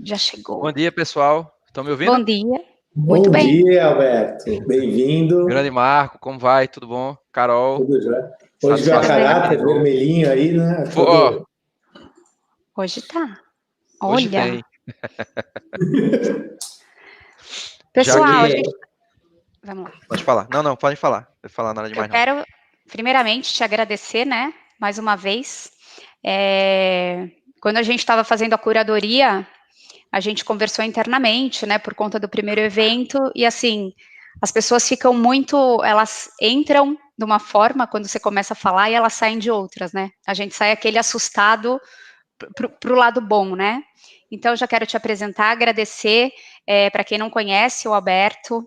Já Bom chegou. dia, pessoal. Estão me ouvindo? Bom dia. Muito Bom bem. dia, Alberto. Bem-vindo. Grande Marco, como vai? Tudo bom? Carol, Tudo jóia? Hoje veio a Tudo satisfação estar bem. aqui de caráter novo. vermelhinho aí, né? Ó, Todo. Hoje tá. hoje Olha, tem. Já pessoal, a que... gente. Vamos lá. Pode falar. Não, não, pode falar. Não vai falar nada Eu demais, não. quero, primeiramente, te agradecer, né? Mais uma vez. Quando a gente estava fazendo a curadoria, a gente conversou internamente, né? Por conta do primeiro evento, e assim, as pessoas ficam muito. Elas entram de uma forma quando você começa a falar e elas saem de outras, né? A gente sai aquele assustado para o lado bom, né? Então, já quero te apresentar, agradecer. Para quem não conhece, o Alberto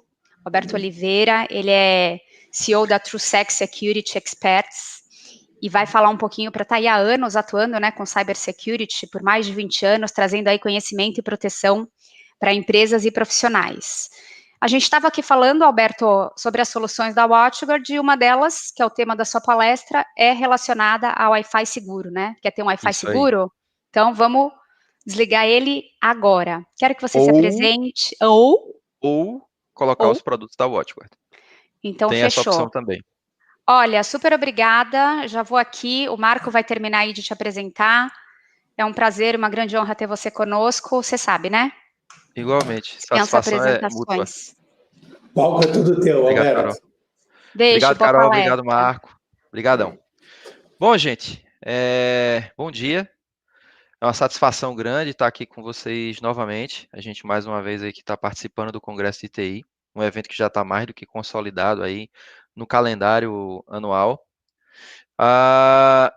Oliveira, ele é CEO da TrueSec Security Experts e vai falar um pouquinho para estar aí há anos atuando, né, com cybersecurity, por mais de 20 anos, trazendo aí conhecimento e proteção para empresas e profissionais. A gente estava aqui falando, Alberto, sobre as soluções da WatchGuard, e uma delas, que é o tema da sua palestra, é relacionada ao Wi-Fi seguro, né? Quer ter um Wi-Fi Isso aí. seguro? Então, vamos desligar ele agora. Quero que você se Ou, apresente, ou, colocar os produtos da WatchGuard. então, Tem essa opção fechou. também. Olha, super obrigada, já vou aqui, o Marco vai terminar aí de te apresentar. É um prazer, uma grande honra ter você conosco, você sabe, né? Igualmente. Dispensa Satisfação é mútua. apresentações. O palco é tudo teu, Obrigado, Alberto. Carol. Beijo, Obrigado, boa Carol. Obrigado, palestra. Marco. Obrigadão. Bom, gente, bom dia. É uma satisfação grande estar aqui com vocês novamente. A gente mais uma vez aí que está participando do Congresso de TI, um evento que já está mais do que consolidado aí no calendário anual.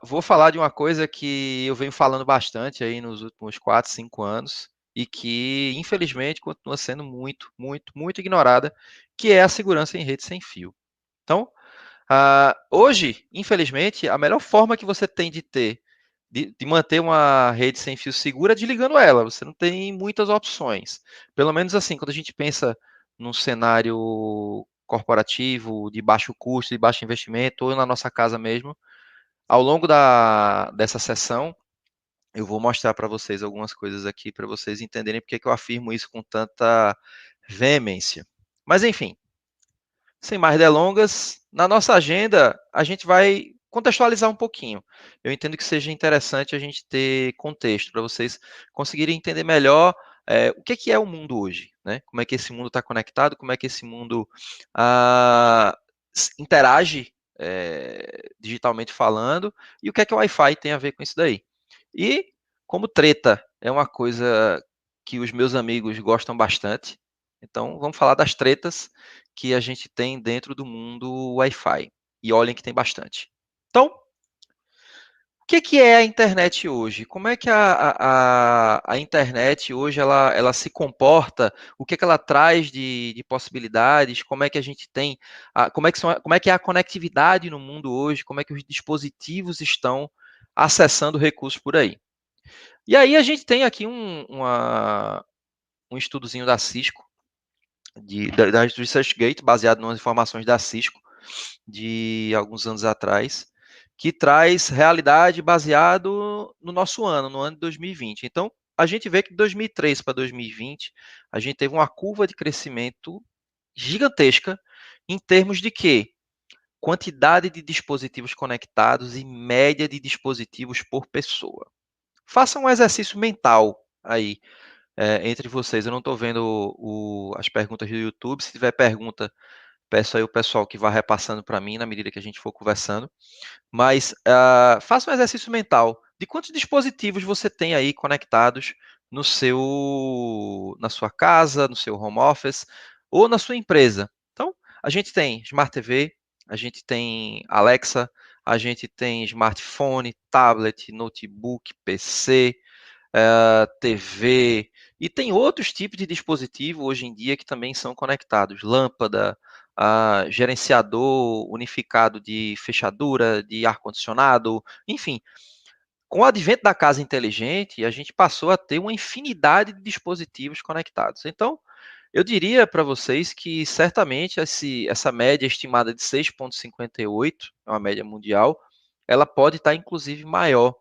Vou falar de uma coisa que eu venho falando bastante aí nos últimos 4, 5 anos e que, infelizmente, continua sendo muito, muito, muito ignorada, que é a segurança em rede sem fio. Então, hoje, infelizmente, a melhor forma que você tem de manter uma rede sem fio segura é desligando ela. Você não tem muitas opções. Pelo menos assim, quando a gente pensa num cenário corporativo, de baixo custo, de baixo investimento, ou na nossa casa mesmo, ao longo dessa sessão, eu vou mostrar para vocês algumas coisas aqui para vocês entenderem porque que eu afirmo isso com tanta veemência. Mas enfim, sem mais delongas, na nossa agenda a gente vai contextualizar um pouquinho. Eu entendo que seja interessante a gente ter contexto para vocês conseguirem entender melhor o que é o mundo hoje, né? Como é que esse mundo está conectado, como é que esse mundo interage digitalmente falando e o que é que o Wi-Fi tem a ver com isso daí. E como treta é uma coisa que os meus amigos gostam bastante, então vamos falar das tretas que a gente tem dentro do mundo Wi-Fi. E olhem que tem bastante. Então, o que é a internet hoje? Como é que a internet hoje ela se comporta? O que ela traz de possibilidades? Como é que a gente tem, como é que é a conectividade no mundo hoje? Como é que os dispositivos estão acessando recursos por aí? E aí a gente tem aqui um estudozinho da Cisco, da ResearchGate, baseado nas informações da Cisco de alguns anos atrás, que traz realidade baseado no nosso ano, no ano de 2020. Então, a gente vê que de 2003 para 2020, a gente teve uma curva de crescimento gigantesca em termos de quê? Quantidade de dispositivos conectados e média de dispositivos por pessoa. Faça um exercício mental aí entre vocês. Eu não estou vendo as perguntas do YouTube. Se tiver pergunta, peço aí o pessoal que vá repassando para mim na medida que a gente for conversando. Mas faça um exercício mental de quantos dispositivos você tem aí conectados na sua casa, no seu home office ou na sua empresa. Então, a gente tem Smart TV, a gente tem Alexa, a gente tem smartphone, tablet, notebook, PC, TV, e tem outros tipos de dispositivo hoje em dia que também são conectados, lâmpada, gerenciador unificado de fechadura, de ar-condicionado, enfim. Com o advento da casa inteligente, a gente passou a ter uma infinidade de dispositivos conectados. Então, eu diria para vocês que certamente essa média estimada de 6,58, é uma média mundial, ela pode estar inclusive maior.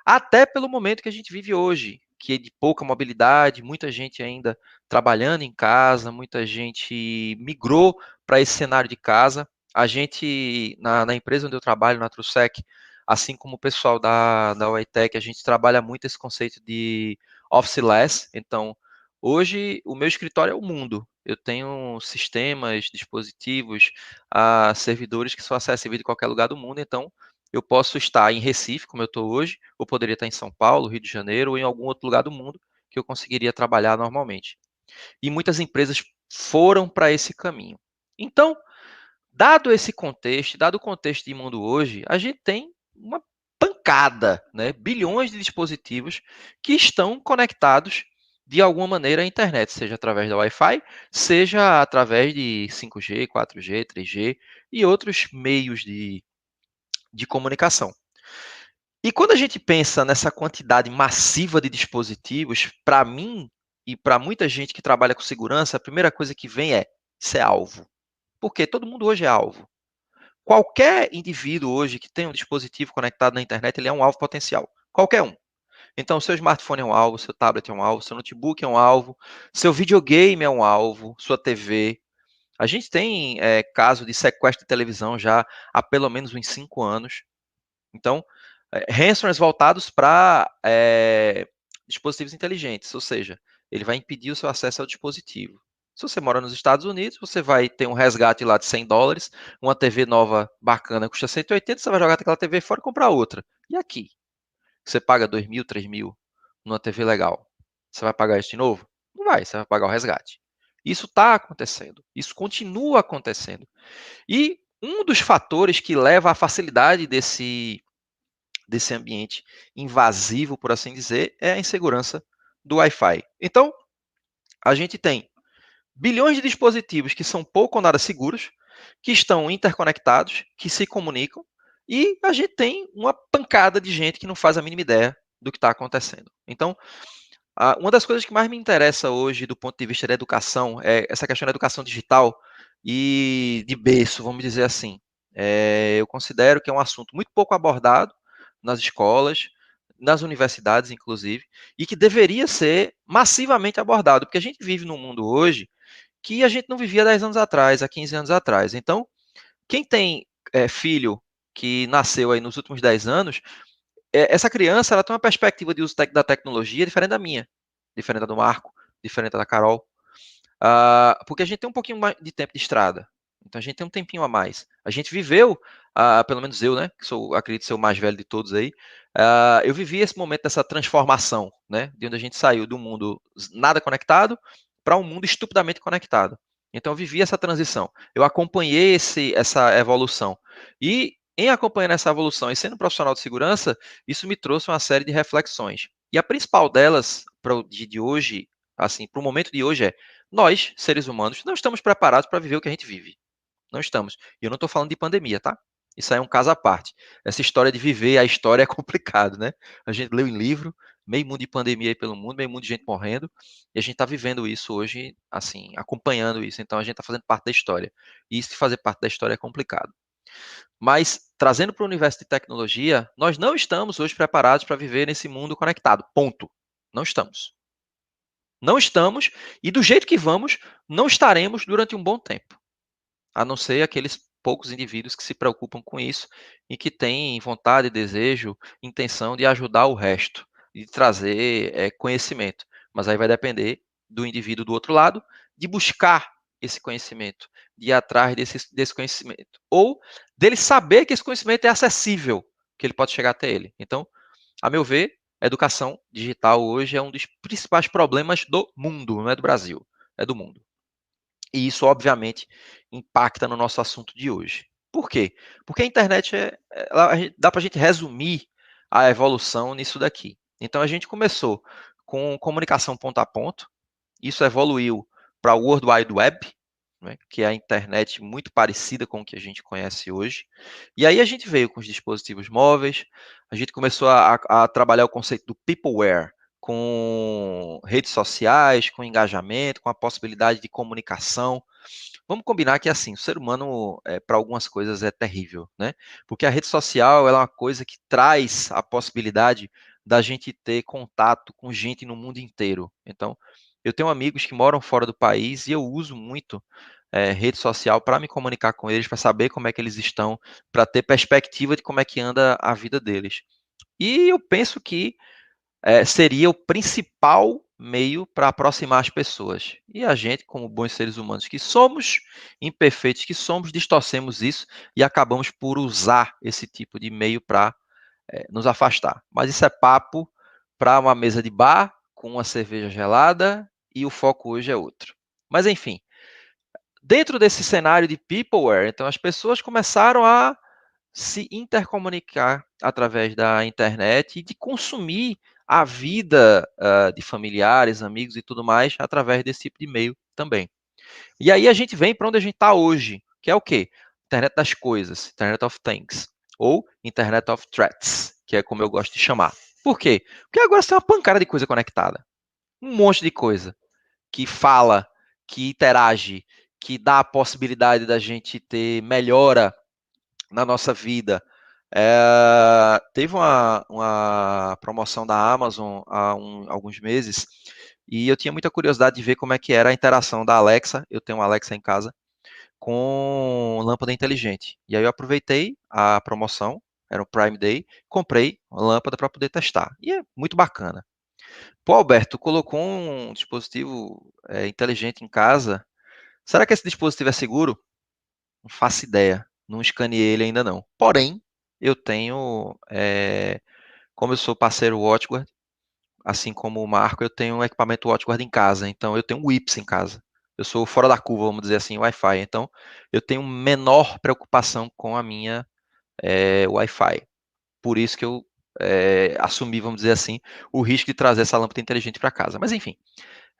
Até pelo momento que a gente vive hoje, que é de pouca mobilidade, muita gente ainda trabalhando em casa, muita gente migrou para esse cenário de casa. A gente, na empresa onde eu trabalho, na Trusec, assim como o pessoal da UITech, a gente trabalha muito esse conceito de office-less. Então, hoje, o meu escritório é o mundo. Eu tenho sistemas, dispositivos, servidores que são acessíveis de qualquer lugar do mundo. Então, eu posso estar em Recife, como eu estou hoje, ou poderia estar em São Paulo, Rio de Janeiro, ou em algum outro lugar do mundo que eu conseguiria trabalhar normalmente. E muitas empresas foram para esse caminho. Então, dado esse contexto, dado o contexto de mundo hoje, a gente tem uma pancada, né? Bilhões de dispositivos que estão conectados de alguma maneira à internet, seja através da Wi-Fi, seja através de 5G, 4G, 3G e outros meios de comunicação. E quando a gente pensa nessa quantidade massiva de dispositivos, para mim e para muita gente que trabalha com segurança, a primeira coisa que vem é: isso é alvo. Porque todo mundo hoje é alvo. Qualquer indivíduo hoje que tem um dispositivo conectado na internet, ele é um alvo potencial. Qualquer um. Então, seu smartphone é um alvo, seu tablet é um alvo, seu notebook é um alvo, seu videogame é um alvo, sua TV. A gente tem caso de sequestro de televisão já há pelo menos uns 5 anos. Então, ransomwares voltados para dispositivos inteligentes, ou seja, ele vai impedir o seu acesso ao dispositivo. Se você mora nos Estados Unidos, você vai ter um resgate lá de $100, uma TV nova bacana custa 180, você vai jogar aquela TV fora e comprar outra. E aqui? Você paga 2.000, 3.000 numa TV legal. Você vai pagar isso de novo? Não vai, você vai pagar o resgate. Isso está acontecendo, isso continua acontecendo. E um dos fatores que leva à facilidade desse ambiente invasivo, por assim dizer, é a insegurança do Wi-Fi. Então, a gente tem bilhões de dispositivos que são pouco ou nada seguros, que estão interconectados, que se comunicam, e a gente tem uma pancada de gente que não faz a mínima ideia do que está acontecendo. Então, uma das coisas que mais me interessa hoje do ponto de vista da educação é essa questão da educação digital e de berço, vamos dizer assim. Eu considero que é um assunto muito pouco abordado nas escolas, nas universidades, inclusive, e que deveria ser massivamente abordado, porque a gente vive num mundo hoje que a gente não vivia 10 anos atrás, há 15 anos atrás. Então, quem tem filho que nasceu aí nos últimos 10 anos, essa criança ela tem uma perspectiva de uso da tecnologia diferente da minha, diferente da do Marco, diferente da Carol, porque a gente tem um pouquinho mais de tempo de estrada. Então a gente tem um tempinho a mais. A gente viveu, pelo menos eu, né, que sou, acredito ser o mais velho de todos aí, eu vivi esse momento dessa transformação, né, de onde a gente saiu do mundo nada conectado para um mundo estupidamente conectado. Então eu vivi essa transição. Eu acompanhei essa evolução. E em acompanhando essa evolução e sendo profissional de segurança, isso me trouxe uma série de reflexões. E a principal delas, para o dia de hoje, assim, para o momento de hoje nós, seres humanos, não estamos preparados para viver o que a gente vive. Não estamos. E eu não estou falando de pandemia, tá? Isso aí é um caso à parte. Essa história de viver a história é complicado, né? A gente leu em livro, meio mundo de pandemia aí pelo mundo, meio mundo de gente morrendo, e a gente está vivendo isso hoje, assim, acompanhando isso. Então a gente está fazendo parte da história. E isso de fazer parte da história é complicado. Mas, trazendo para o universo de tecnologia, nós não estamos hoje preparados para viver nesse mundo conectado. Ponto. Não estamos. Não estamos, e do jeito que vamos, não estaremos durante um bom tempo. A não ser aqueles poucos indivíduos que se preocupam com isso e que têm vontade, desejo, intenção de ajudar o resto, de trazer conhecimento. Mas aí vai depender do indivíduo do outro lado, de buscar esse conhecimento, de ir atrás desse conhecimento. Ou dele saber que esse conhecimento é acessível, que ele pode chegar até ele. Então, a meu ver, a educação digital hoje é um dos principais problemas do mundo, não é do Brasil, é do mundo. E isso, obviamente, impacta no nosso assunto de hoje. Por quê? Porque a internet dá para a gente resumir a evolução nisso daqui. Então, a gente começou com comunicação ponto a ponto, isso evoluiu para o World Wide Web, né, que é a internet muito parecida com o que a gente conhece hoje. E aí a gente veio com os dispositivos móveis, a gente começou a trabalhar o conceito do peopleware, com redes sociais, com engajamento, com a possibilidade de comunicação. Vamos combinar que assim, o ser humano para algumas coisas é terrível, né? Porque a rede social ela é uma coisa que traz a possibilidade da gente ter contato com gente no mundo inteiro. Então, eu tenho amigos que moram fora do país e eu uso muito rede social para me comunicar com eles, para saber como é que eles estão, para ter perspectiva de como é que anda a vida deles. E eu penso que seria o principal meio para aproximar as pessoas. E a gente, como bons seres humanos que somos, imperfeitos que somos, distorcemos isso e acabamos por usar esse tipo de meio para nos afastar. Mas isso é papo para uma mesa de bar, com uma cerveja gelada, e o foco hoje é outro. Mas enfim, dentro desse cenário de peopleware, então as pessoas começaram a se intercomunicar através da internet e de consumir a vida de familiares, amigos e tudo mais através desse tipo de e-mail também. E aí a gente vem para onde a gente está hoje, que é o quê? Internet das coisas, Internet of Things, ou Internet of Threats, que é como eu gosto de chamar. Por quê? Porque agora você tem uma pancada de coisa conectada. Um monte de coisa que fala, que interage, que dá a possibilidade da gente ter melhora na nossa vida. Teve uma promoção da Amazon há alguns meses e eu tinha muita curiosidade de ver como é que era a interação da Alexa, eu tenho uma Alexa em casa, com lâmpada inteligente. E aí eu aproveitei a promoção, era o Prime Day, comprei uma lâmpada para poder testar. E é muito bacana. Pô, Alberto, colocou um dispositivo inteligente em casa. Será que esse dispositivo é seguro? Não faço ideia. Não escaneei ele ainda não. Porém, eu tenho, como eu sou parceiro WatchGuard, assim como o Marco, eu tenho um equipamento WatchGuard em casa. Então, eu tenho um WIPS em casa. Eu sou fora da curva, vamos dizer assim, Wi-Fi. Então, eu tenho menor preocupação com a minha Wi-Fi. Por isso que eu assumi, vamos dizer assim, o risco de trazer essa lâmpada inteligente para casa. Mas, enfim,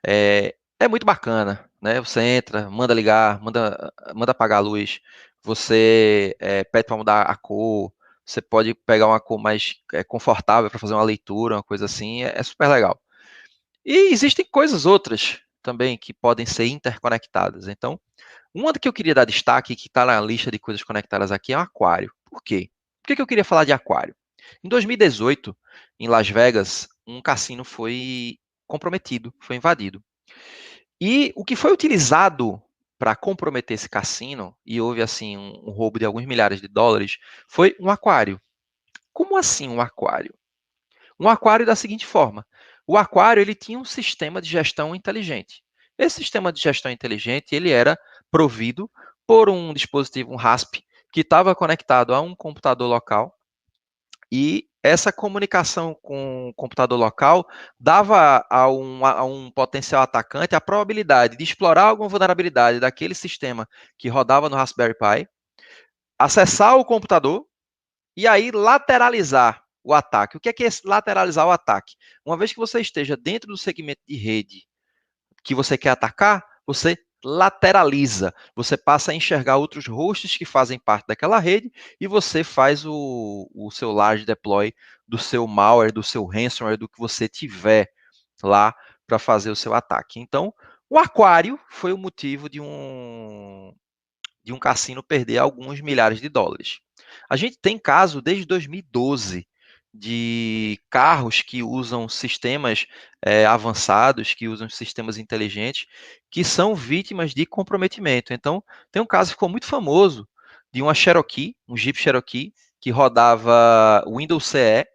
é muito bacana, né? Você entra, manda ligar, manda apagar a luz, você pede para mudar a cor, você pode pegar uma cor mais confortável para fazer uma leitura, uma coisa assim, é super legal. E existem coisas outras também que podem ser interconectadas. Então, uma que eu queria dar destaque, que está na lista de coisas conectadas aqui, é o aquário. Por quê? Por que eu queria falar de aquário? Em 2018, em Las Vegas, um cassino foi comprometido, foi invadido. E o que foi utilizado para comprometer esse cassino, e houve assim um roubo de alguns milhares de dólares, foi um aquário. Como assim um aquário? Um aquário da seguinte forma: o aquário ele tinha um sistema de gestão inteligente. Esse sistema de gestão inteligente ele era provido por um dispositivo, um RASP, que estava conectado a um computador local e essa comunicação com o computador local dava a um potencial atacante a probabilidade de explorar alguma vulnerabilidade daquele sistema que rodava no Raspberry Pi, acessar o computador e aí lateralizar o ataque. O que é esse lateralizar o ataque? Uma vez que você esteja dentro do segmento de rede que você quer atacar, você lateraliza, você passa a enxergar outros hosts que fazem parte daquela rede e você faz o seu large deploy do seu malware, do seu ransomware, do que você tiver lá para fazer o seu ataque. Então, o aquário foi o motivo de um cassino perder alguns milhares de dólares. A gente tem caso desde 2012 de carros que usam sistemas avançados, que usam sistemas inteligentes, que são vítimas de comprometimento. Então, tem um caso que ficou muito famoso de uma Cherokee, um Jeep Cherokee, que rodava Windows CE,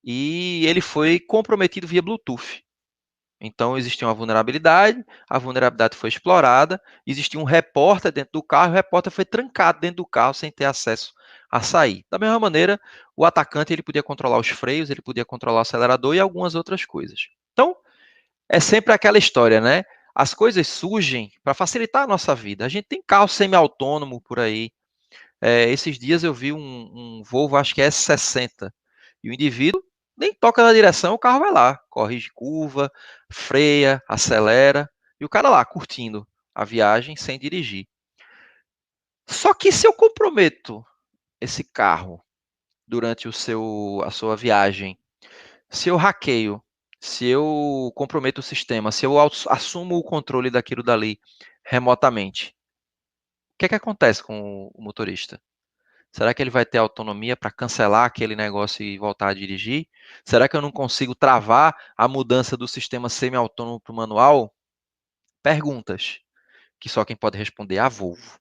e ele foi comprometido via Bluetooth. Então, existia uma vulnerabilidade, a vulnerabilidade foi explorada, existia um repórter dentro do carro, o repórter foi trancado dentro do carro sem ter acesso a sair. Da mesma maneira, o atacante ele podia controlar os freios, ele podia controlar o acelerador e algumas outras coisas. Então, é sempre aquela história, né? As coisas surgem para facilitar a nossa vida. A gente tem carro semi-autônomo por aí. Esses dias eu vi um Volvo, acho que é S60, e o indivíduo nem toca na direção, o carro vai lá, corrige curva, freia, acelera, e o cara lá curtindo a viagem sem dirigir. Só que se eu comprometo esse carro durante a sua viagem, se eu hackeio, se eu comprometo o sistema, se eu assumo o controle daquilo dali remotamente, o que é que acontece com o motorista? Será que ele vai ter autonomia para cancelar aquele negócio e voltar a dirigir? Será que eu não consigo travar a mudança do sistema semi-autônomo para o manual? Perguntas que só quem pode responder é a Volvo.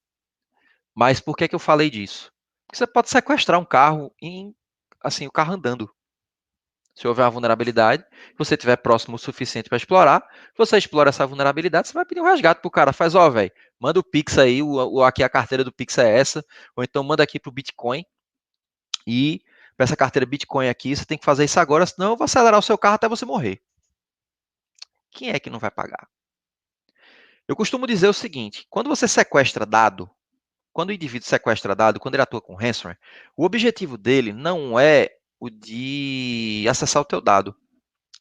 Mas por que eu falei disso? Porque você pode sequestrar um carro assim, o carro andando. Se houver uma vulnerabilidade, se você estiver próximo o suficiente para explorar, você explora essa vulnerabilidade, você vai pedir um resgate pro cara. Faz, velho, manda o Pix aí, aqui a carteira do Pix é essa, ou então manda aqui pro Bitcoin e para essa carteira Bitcoin aqui, você tem que fazer isso agora, senão eu vou acelerar o seu carro até você morrer. Quem é que não vai pagar? Eu costumo dizer o seguinte, quando você sequestra dado, quando o indivíduo sequestra dado, quando ele atua com ransomware, o objetivo dele não é o de acessar o teu dado.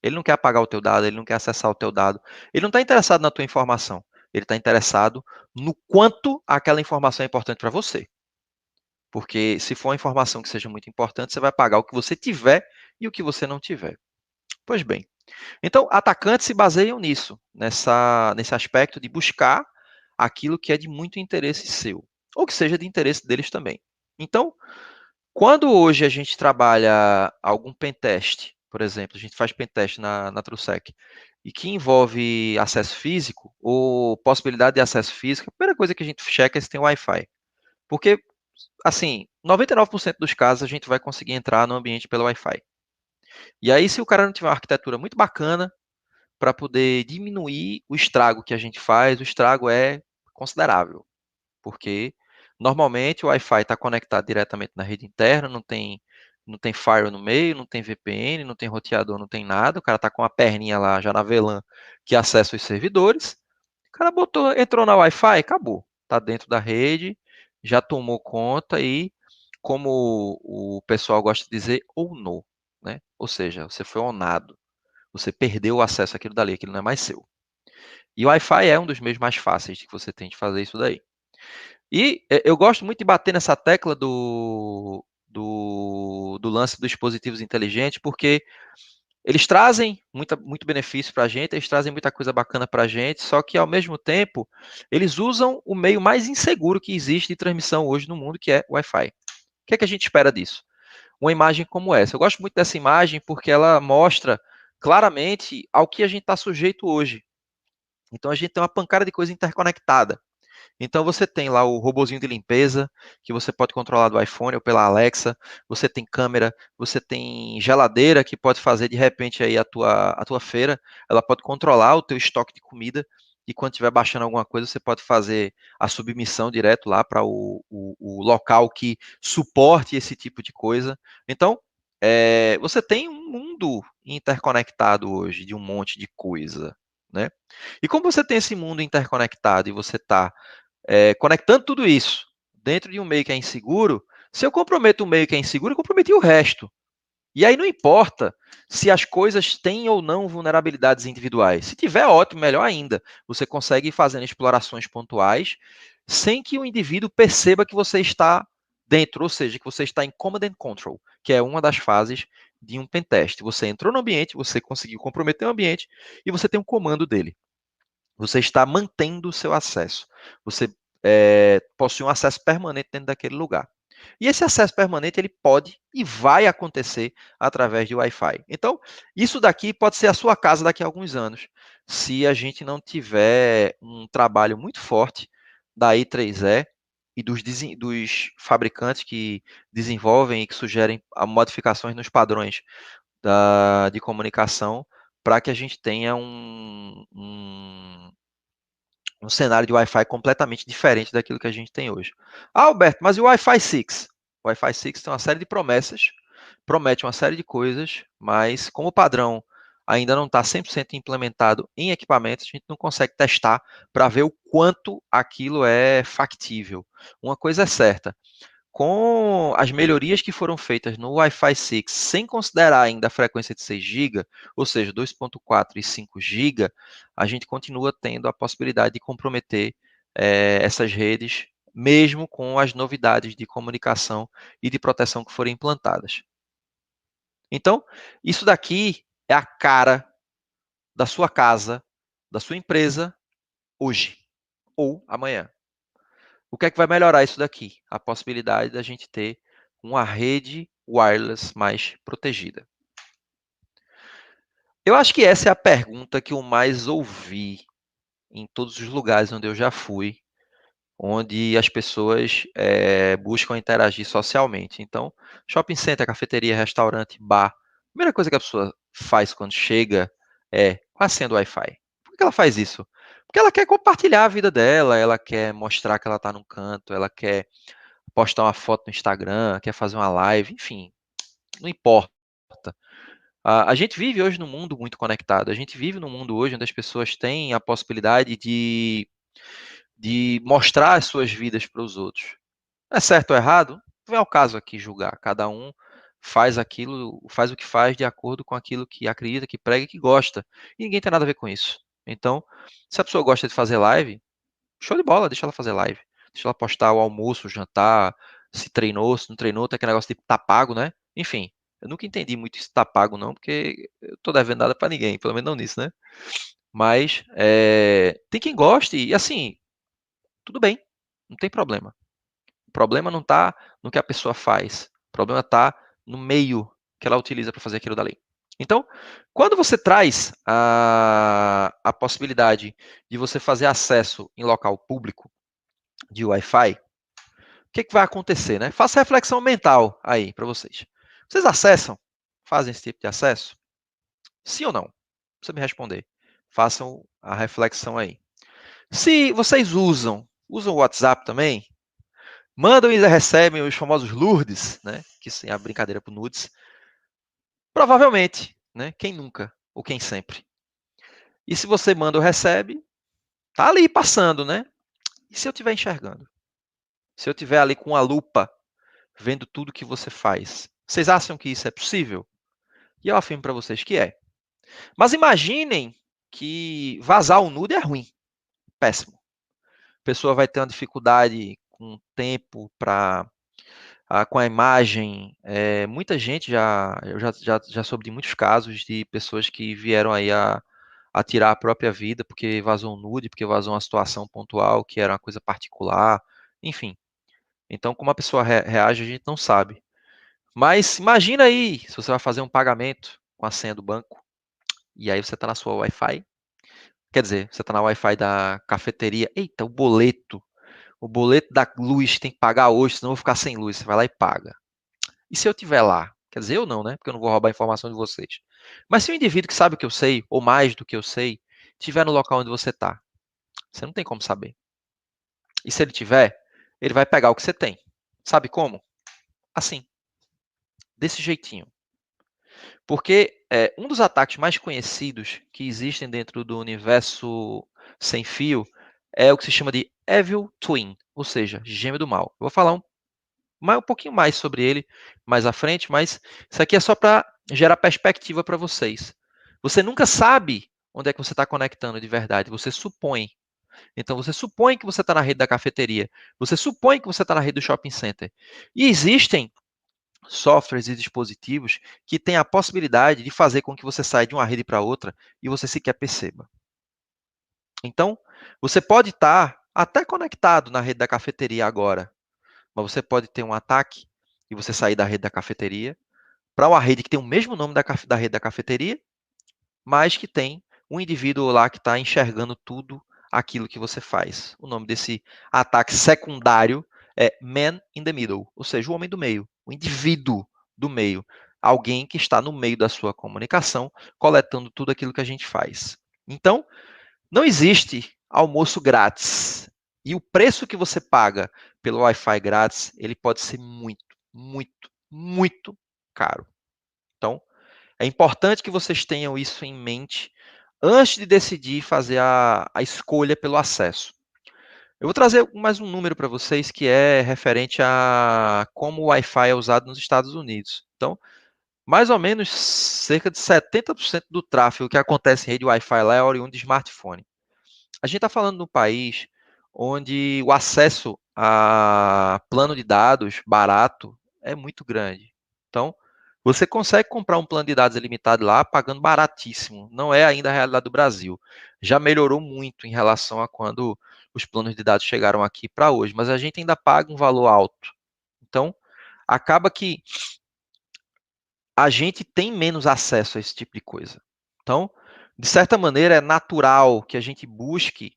Ele não quer apagar o teu dado, ele não quer acessar o teu dado. Ele não está interessado na tua informação. Ele está interessado no quanto aquela informação é importante para você. Porque se for uma informação que seja muito importante, você vai pagar o que você tiver e o que você não tiver. Pois bem. Então, atacantes se baseiam nisso, nesse aspecto de buscar aquilo que é de muito interesse seu, ou que seja de interesse deles também. Então, quando hoje a gente trabalha algum pentest, por exemplo, a gente faz pentest na TrueSec, e que envolve acesso físico ou possibilidade de acesso físico, a primeira coisa que a gente checa é se tem Wi-Fi. Porque, assim, 99% dos casos a gente vai conseguir entrar no ambiente pelo Wi-Fi. E aí, se o cara não tiver uma arquitetura muito bacana, para poder diminuir o estrago que a gente faz, o estrago é considerável, porque normalmente o Wi-Fi está conectado diretamente na rede interna, não tem firewall no meio, não tem VPN, não tem roteador, não tem nada, o cara está com a perninha lá já na VLAN que acessa os servidores, o cara entrou na Wi-Fi, acabou, está dentro da rede, já tomou conta e, como o pessoal gosta de dizer, onou, né? Ou seja, você foi onado. Você perdeu o acesso àquilo dali, aquilo não é mais seu. E o Wi-Fi é um dos meios mais fáceis que você tem de fazer isso daí. E eu gosto muito de bater nessa tecla do lance dos dispositivos inteligentes, porque eles trazem muito benefício para a gente, eles trazem muita coisa bacana para a gente, só que, ao mesmo tempo, eles usam o meio mais inseguro que existe de transmissão hoje no mundo, que é o Wi-Fi. O que é que a gente espera disso? Uma imagem como essa. Eu gosto muito dessa imagem porque ela mostra claramente ao que a gente está sujeito hoje. Então a gente tem uma pancada de coisa interconectada. Então você tem lá o robozinho de limpeza, que você pode controlar do iPhone ou pela Alexa, você tem câmera, você tem geladeira que pode fazer de repente aí a tua feira, ela pode controlar o teu estoque de comida, e quando estiver baixando alguma coisa, você pode fazer a submissão direto lá para o local que suporte esse tipo de coisa. Então, você tem um mundo interconectado hoje de um monte de coisa, né? E como você tem esse mundo interconectado e você está conectando tudo isso dentro de um meio que é inseguro, se eu comprometo um meio que é inseguro, eu comprometi o resto. E aí não importa se as coisas têm ou não vulnerabilidades individuais. Se tiver, ótimo, melhor ainda. Você consegue ir fazendo explorações pontuais sem que o indivíduo perceba que você está dentro, ou seja, que você está em Command and Control, que é uma das fases de um pentest. Você entrou no ambiente, você conseguiu comprometer o ambiente e você tem um comando dele. Você está mantendo o seu acesso. Você possui um acesso permanente dentro daquele lugar. E esse acesso permanente ele pode e vai acontecer através de Wi-Fi. Então, isso daqui pode ser a sua casa daqui a alguns anos, se a gente não tiver um trabalho muito forte da I3E e dos fabricantes que desenvolvem e que sugerem modificações nos padrões de comunicação para que a gente tenha um cenário de Wi-Fi completamente diferente daquilo que a gente tem hoje. Ah, Alberto, mas e o Wi-Fi 6? O Wi-Fi 6 tem uma série de promessas, promete uma série de coisas, mas como o padrão ainda não está 100% implementado em equipamentos, a gente não consegue testar para ver o quanto aquilo é factível. Uma coisa é certa, com as melhorias que foram feitas no Wi-Fi 6, sem considerar ainda a frequência de 6 GB, ou seja, 2.4 e 5 GB, a gente continua tendo a possibilidade de comprometer essas redes, mesmo com as novidades de comunicação e de proteção que forem implantadas. Então, isso daqui é a cara da sua casa, da sua empresa, hoje ou amanhã. O que é que vai melhorar isso daqui? A possibilidade da gente ter uma rede wireless mais protegida. Eu acho que essa é a pergunta que eu mais ouvi em todos os lugares onde eu já fui, onde as pessoas buscam interagir socialmente. Então, shopping center, cafeteria, restaurante, bar. A primeira coisa que a pessoa faz quando chega é: qual a senha do Wi-Fi? Por que ela faz isso? Porque ela quer compartilhar a vida dela, ela quer mostrar que ela está num canto, ela quer postar uma foto no Instagram, quer fazer uma live, enfim, não importa. A gente vive hoje num mundo muito conectado, a gente vive num mundo hoje onde as pessoas têm a possibilidade de mostrar as suas vidas para os outros. É certo ou errado? Não é o caso aqui julgar. Cada um faz aquilo, faz o que faz de acordo com aquilo que acredita, que prega e que gosta. E ninguém tem nada a ver com isso. Então, se a pessoa gosta de fazer live, show de bola, deixa ela fazer live. Deixa ela postar o almoço, o jantar, se treinou, se não treinou, tem aquele negócio de tá pago, né? Enfim, eu nunca entendi muito isso tá pago, não, porque eu tô devendo nada pra ninguém, pelo menos não nisso, né? Mas tem quem goste, e assim, tudo bem, não tem problema. O problema não tá no que a pessoa faz, o problema tá no meio que ela utiliza para fazer aquilo dali. Então, quando você traz a possibilidade de você fazer acesso em local público de Wi-Fi, o que vai acontecer, né? Faça reflexão mental aí para vocês. Vocês acessam? Fazem esse tipo de acesso? Sim ou não? Não precisa me responder. Façam a reflexão aí. Se vocês usam o WhatsApp também, mandam e recebem os famosos Lourdes, né? Que sim, a brincadeira por nudes. Provavelmente, né? Quem nunca ou quem sempre. E se você manda ou recebe, tá ali passando, né? E se eu estiver enxergando? Se eu estiver ali com a lupa vendo tudo que você faz, vocês acham que isso é possível? E eu afirmo para vocês que é. Mas imaginem que vazar o nude é ruim, péssimo. A pessoa vai ter uma dificuldade com o tempo para com a imagem. Muita gente já soube de muitos casos de pessoas que vieram aí a tirar a própria vida porque vazou um nude, porque vazou uma situação pontual que era uma coisa particular, enfim. Então, como a pessoa reage, a gente não sabe. Mas imagina aí, se você vai fazer um pagamento com a senha do banco, e aí você está na sua Wi-Fi, quer dizer, você está na Wi-Fi da cafeteria, eita, o boleto da luz tem que pagar hoje, senão eu vou ficar sem luz, você vai lá e paga. E se eu estiver lá? Quer dizer, eu não, né? Porque eu não vou roubar a informação de vocês. Mas se o indivíduo que sabe o que eu sei, ou mais do que eu sei, estiver no local onde você está, você não tem como saber. E se ele tiver, ele vai pegar o que você tem. Sabe como? Assim, desse jeitinho. Porque um dos ataques mais conhecidos que existem dentro do universo sem fio é o que se chama de Evil Twin, ou seja, gêmeo do mal. Eu vou falar um pouquinho mais sobre ele mais à frente, mas isso aqui é só para gerar perspectiva para vocês. Você nunca sabe onde é que você está conectando de verdade, você supõe. Então, você supõe que você está na rede da cafeteria, você supõe que você está na rede do shopping center. E existem softwares e dispositivos que têm a possibilidade de fazer com que você saia de uma rede para outra e você sequer perceba. Então, você pode estar até conectado na rede da cafeteria agora, mas você pode ter um ataque e você sair da rede da cafeteria para uma rede que tem o mesmo nome da rede da cafeteria, mas que tem um indivíduo lá que está enxergando tudo aquilo que você faz. O nome desse ataque secundário é Man in the Middle, ou seja, o homem do meio, o indivíduo do meio, alguém que está no meio da sua comunicação, coletando tudo aquilo que a gente faz. Então, não existe almoço grátis. E o preço que você paga pelo Wi-Fi grátis, ele pode ser muito, muito, muito caro. Então, é importante que vocês tenham isso em mente antes de decidir fazer a escolha pelo acesso. Eu vou trazer mais um número para vocês que é referente a como o Wi-Fi é usado nos Estados Unidos. Então, mais ou menos cerca de 70% do tráfego que acontece em rede Wi-Fi lá é oriundo de smartphone. A gente está falando de um país onde o acesso a plano de dados barato é muito grande. Então, você consegue comprar um plano de dados ilimitado lá pagando baratíssimo. Não é ainda a realidade do Brasil. Já melhorou muito em relação a quando os planos de dados chegaram aqui para hoje, mas a gente ainda paga um valor alto. Então, acaba que a gente tem menos acesso a esse tipo de coisa. Então, de certa maneira, é natural que a gente busque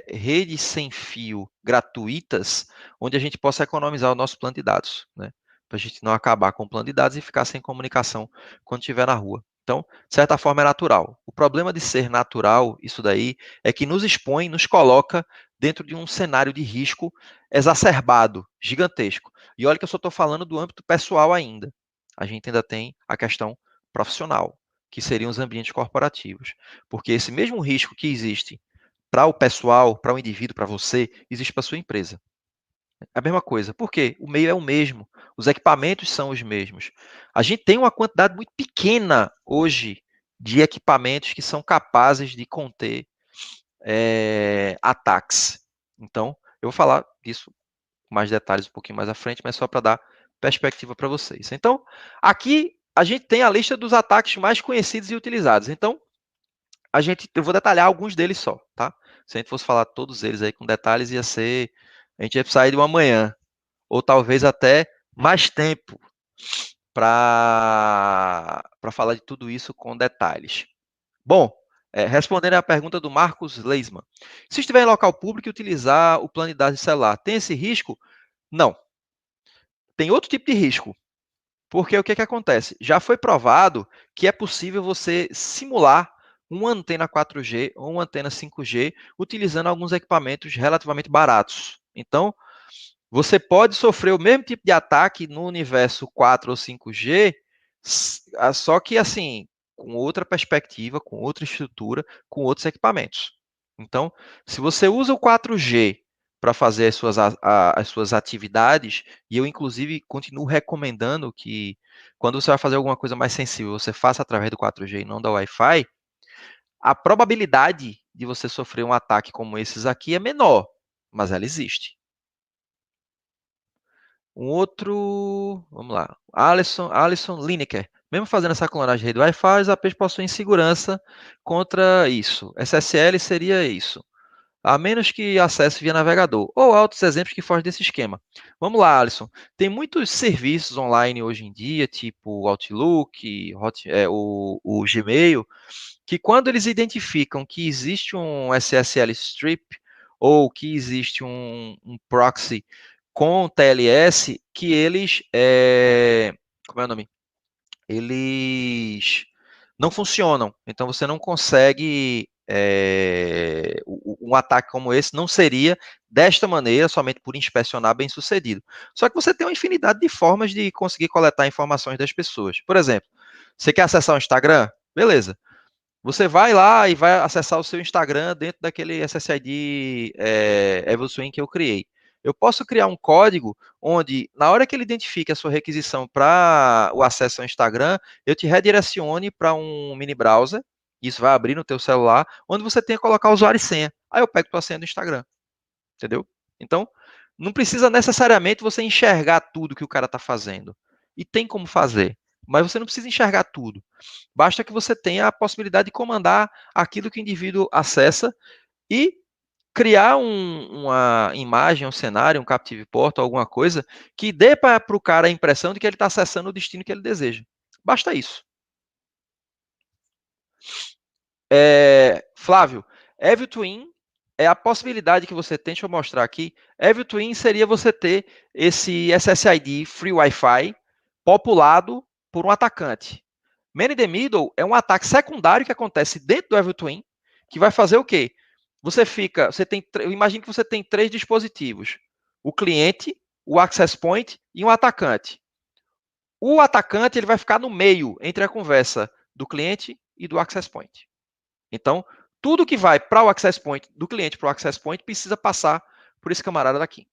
redes sem fio gratuitas, onde a gente possa economizar o nosso plano de dados, né? Para a gente não acabar com o plano de dados e ficar sem comunicação quando estiver na rua. Então, de certa forma, é natural. O problema de ser natural, isso daí, é que nos expõe, nos coloca dentro de um cenário de risco exacerbado, gigantesco. E olha que eu só estou falando do âmbito pessoal ainda. A gente ainda tem a questão profissional, que seriam os ambientes corporativos. Porque esse mesmo risco que existe para o pessoal, para o indivíduo, para você, existe para a sua empresa. É a mesma coisa. Por quê? O meio é o mesmo. Os equipamentos são os mesmos. A gente tem uma quantidade muito pequena hoje de equipamentos que são capazes de conter ataques. Então, eu vou falar disso com mais detalhes um pouquinho mais à frente, mas só para dar perspectiva para vocês. Então, aqui a gente tem a lista dos ataques mais conhecidos e utilizados. Então, eu vou detalhar alguns deles só, tá? Se a gente fosse falar todos eles aí com detalhes, a gente ia sair de uma manhã, ou talvez até mais tempo para falar de tudo isso com detalhes. Bom, respondendo à pergunta do Marcos Leisman. Se estiver em local público e utilizar o plano de dados de celular, tem esse risco? Não. Tem outro tipo de risco. Porque o que acontece? Já foi provado que é possível você simular uma antena 4G ou uma antena 5G utilizando alguns equipamentos relativamente baratos. Então, você pode sofrer o mesmo tipo de ataque no universo 4 ou 5G, só que assim, com outra perspectiva, com outra estrutura, com outros equipamentos. Então, se você usa o 4G para fazer as suas atividades, e eu, inclusive, continuo recomendando que, quando você vai fazer alguma coisa mais sensível, você faça através do 4G e não da Wi-Fi, a probabilidade de você sofrer um ataque como esses aqui é menor, mas ela existe. Um outro, vamos lá, Alisson Lineker. Mesmo fazendo essa clonagem de rede Wi-Fi, os APs possuem segurança contra isso. SSL seria isso. A menos que acesse via navegador, ou outros exemplos que fogem desse esquema. Vamos lá, Alisson. Tem muitos serviços online hoje em dia, tipo o Outlook, o Gmail, que quando eles identificam que existe um SSL strip, ou que existe um proxy com TLS, que eles, como é o nome? Eles não funcionam. Então, você não consegue, um ataque como esse não seria desta maneira, somente por inspecionar, bem sucedido. Só que você tem uma infinidade de formas de conseguir coletar informações das pessoas. Por exemplo, você quer acessar o Instagram? Beleza. Você vai lá e vai acessar o seu Instagram dentro daquele SSID EvoSwing que eu criei. Eu posso criar um código onde, na hora que ele identifique a sua requisição para o acesso ao Instagram, eu te redirecione para um mini browser, isso vai abrir no teu celular, onde você tem que colocar usuário e senha. Aí eu pego tua senha do Instagram, entendeu? Então, não precisa necessariamente você enxergar tudo que o cara está fazendo. E tem como fazer, mas você não precisa enxergar tudo. Basta que você tenha a possibilidade de comandar aquilo que o indivíduo acessa e criar uma imagem, um cenário, um captive port, alguma coisa que dê para o cara a impressão de que ele está acessando o destino que ele deseja. Basta isso. Flávio, Evil Twin é a possibilidade que você tem, deixa eu mostrar aqui. Evil Twin seria você ter esse SSID Free Wi-Fi populado por um atacante. Man in the Middle é um ataque secundário que acontece dentro do Evil Twin, que vai fazer o quê? Eu imagino que você tem 3 dispositivos: o cliente, o access point e um atacante. O atacante ele vai ficar no meio entre a conversa do cliente e do access point. Então, tudo que vai para o access point, do cliente para o access point, precisa passar por esse camarada daqui.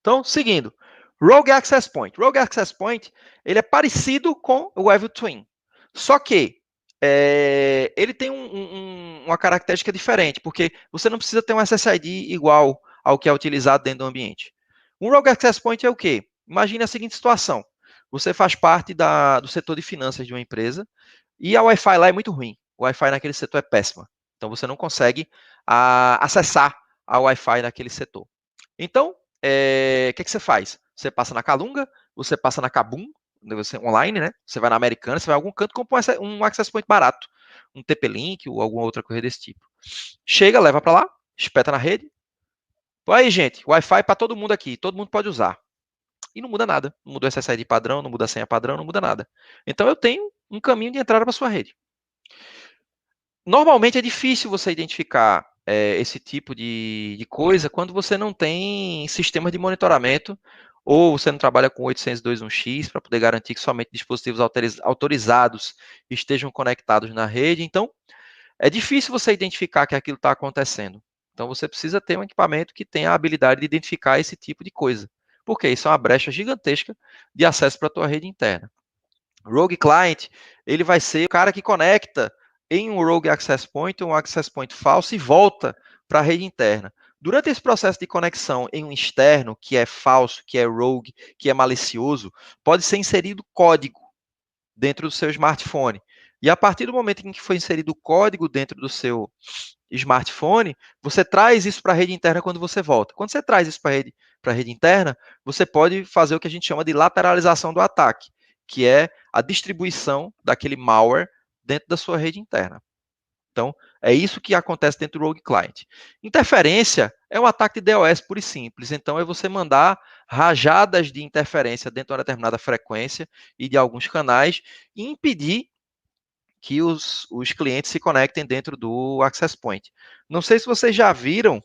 Então, seguindo. Rogue Access Point. Rogue Access Point, ele é parecido com o Evil Twin. Só que ele tem uma característica diferente, porque você não precisa ter um SSID igual ao que é utilizado dentro do ambiente. Um Rogue Access Point é o quê? Imagine a seguinte situação. Você faz parte do setor de finanças de uma empresa e a Wi-Fi lá é muito ruim. O Wi-Fi naquele setor é péssima. Então, você não consegue acessar a Wi-Fi naquele setor. Então, o que você faz? Você passa na Calunga, você passa na Kabum, você, online, né? Você vai na Americana, você vai a algum canto, compra um access point barato, um TP-Link ou alguma outra coisa desse tipo. Chega, leva para lá, espeta na rede. Aí, gente, Wi-Fi para todo mundo aqui, todo mundo pode usar. E não muda nada. Não muda o SSID padrão, não muda a senha padrão, não muda nada. Então, eu tenho um caminho de entrada para sua rede. Normalmente é difícil você identificar esse tipo de coisa quando você não tem sistema de monitoramento ou você não trabalha com 802.1x para poder garantir que somente dispositivos autorizados estejam conectados na rede. Então, é difícil você identificar que aquilo está acontecendo. Então, você precisa ter um equipamento que tenha a habilidade de identificar esse tipo de coisa. Porque isso é uma brecha gigantesca de acesso para a tua rede interna. Rogue Client, ele vai ser o cara que conecta em um Rogue Access Point, um Access Point falso e volta para a rede interna. Durante esse processo de conexão em um externo, que é falso, que é rogue, que é malicioso, pode ser inserido código dentro do seu smartphone. E a partir do momento em que foi inserido o código dentro do seu smartphone, você traz isso para a rede interna quando você volta. Quando você traz isso para a rede interna, você pode fazer o que a gente chama de lateralização do ataque, que é a distribuição daquele malware dentro da sua rede interna. Então, é isso que acontece dentro do Rogue Client. Interferência é um ataque de DOS puro e simples. Então, é você mandar rajadas de interferência dentro de uma determinada frequência e de alguns canais e impedir que os clientes se conectem dentro do Access Point. Não sei se vocês já viram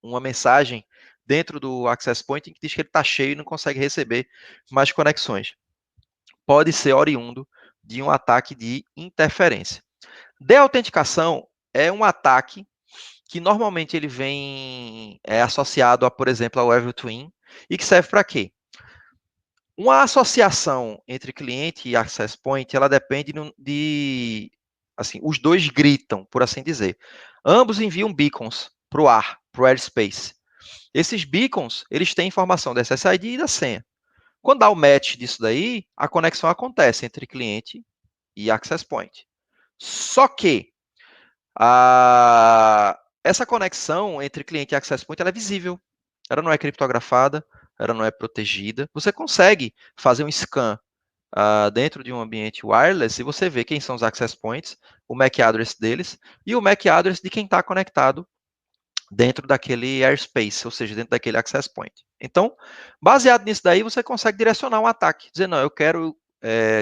uma mensagem dentro do Access Point que diz que ele está cheio e não consegue receber mais conexões. Pode ser oriundo de um ataque de interferência. De-autenticação é um ataque que normalmente ele vem associado a, por exemplo, ao Evil Twin, e que serve para quê? Uma associação entre cliente e access point, ela depende de, assim, os dois gritam, por assim dizer. Ambos enviam beacons para o ar, para o airspace. Esses beacons, eles têm informação da SSID e da senha. Quando dá o match disso daí, a conexão acontece entre cliente e access point. Só que essa conexão entre cliente e access point ela é visível. Ela não é criptografada, ela não é protegida. Você consegue fazer um scan dentro de um ambiente wireless e você vê quem são os access points, o MAC address deles e o MAC address de quem está conectado dentro daquele airspace, ou seja, dentro daquele access point. Então, baseado nisso daí, você consegue direcionar um ataque, dizer, não, eu quero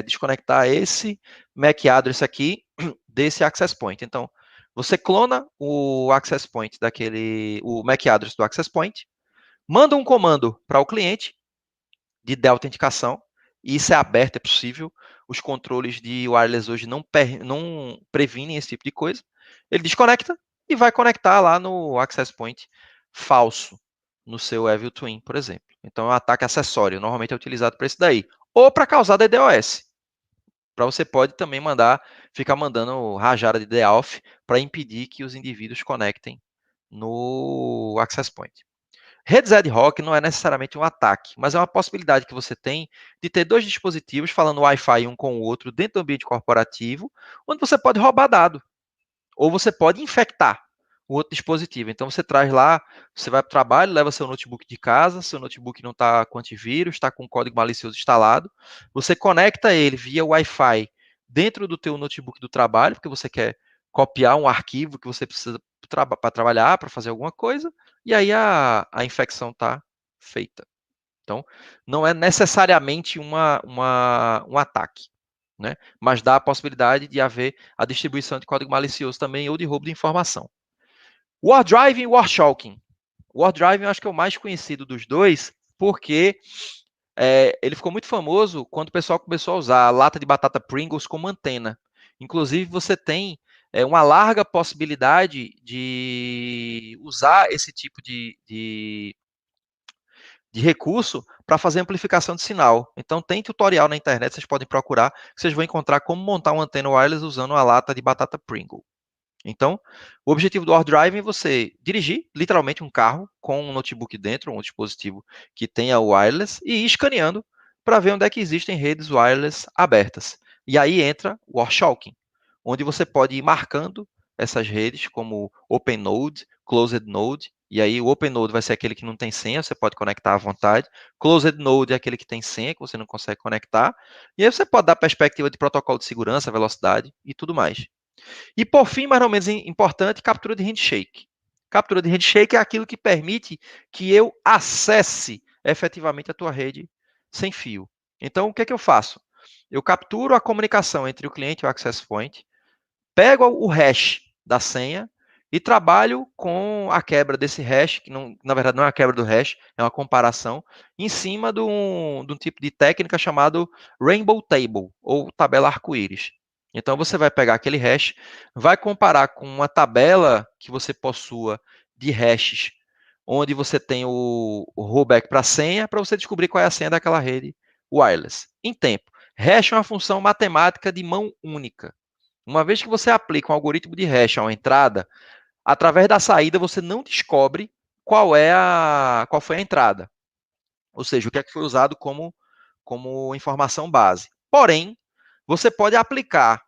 desconectar esse MAC address aqui desse access point. Então, você clona o access point o MAC address do access point, manda um comando para o cliente de autenticação, e isso é aberto, é possível. Os controles de wireless hoje não previnem esse tipo de coisa. Ele desconecta e vai conectar lá no access point falso, no seu Evil Twin, por exemplo. Então, é um ataque acessório, normalmente é utilizado para isso daí. Ou para causar DDoS. Para você pode também ficar mandando rajada de DAoF para impedir que os indivíduos conectem no access point. Redes ad hoc não é necessariamente um ataque, mas é uma possibilidade que você tem de ter dois dispositivos falando Wi-Fi um com o outro dentro do ambiente corporativo, onde você pode roubar dado, ou você pode infectar o outro dispositivo. Então você traz lá, você vai para o trabalho, leva seu notebook de casa, seu notebook não está com antivírus, está com código malicioso instalado, você conecta ele via Wi-Fi dentro do teu notebook do trabalho, porque você quer copiar um arquivo que você precisa para trabalhar, para fazer alguma coisa, e aí a infecção está feita. Então, não é necessariamente um ataque, né? Mas dá a possibilidade de haver a distribuição de código malicioso também ou de roubo de informação. War Driving e War Shocking. War Driving eu acho que é o mais conhecido dos dois, porque ele ficou muito famoso quando o pessoal começou a usar a lata de batata Pringles como antena. Inclusive, você tem uma larga possibilidade de usar esse tipo de recurso para fazer amplificação de sinal. Então, tem tutorial na internet, vocês podem procurar, que vocês vão encontrar como montar uma antena wireless usando uma lata de batata Pringle. Então, o objetivo do War Driving é você dirigir, literalmente, um carro com um notebook dentro, um dispositivo que tenha wireless, e ir escaneando para ver onde é que existem redes wireless abertas. E aí entra o War Shocking. onde você pode ir marcando essas redes como Open Node, Closed Node, e aí o Open Node vai ser aquele que não tem senha, você pode conectar à vontade. Closed Node é aquele que tem senha, que você não consegue conectar. E aí você pode dar perspectiva de protocolo de segurança, velocidade e tudo mais. E por fim, mais ou menos importante, captura de handshake. Captura de handshake é aquilo que permite que eu acesse efetivamente a tua rede sem fio. Então, o que é que eu faço? Eu capturo a comunicação entre o cliente e o access point, pego o hash da senha e trabalho com a quebra desse hash, que não, na verdade não é a quebra do hash, é uma comparação, em cima de um tipo de técnica chamado Rainbow Table, ou tabela arco-íris. Então você vai pegar aquele hash, vai comparar com uma tabela que você possua de hashes, onde você tem o rollback para a senha, para você descobrir qual é a senha daquela rede wireless. Em tempo. Hash é uma função matemática de mão única. Uma vez que você aplica um algoritmo de hash a uma entrada, através da saída você não descobre qual foi a entrada. Ou seja, o que é que foi usado como informação base. Porém, você pode aplicar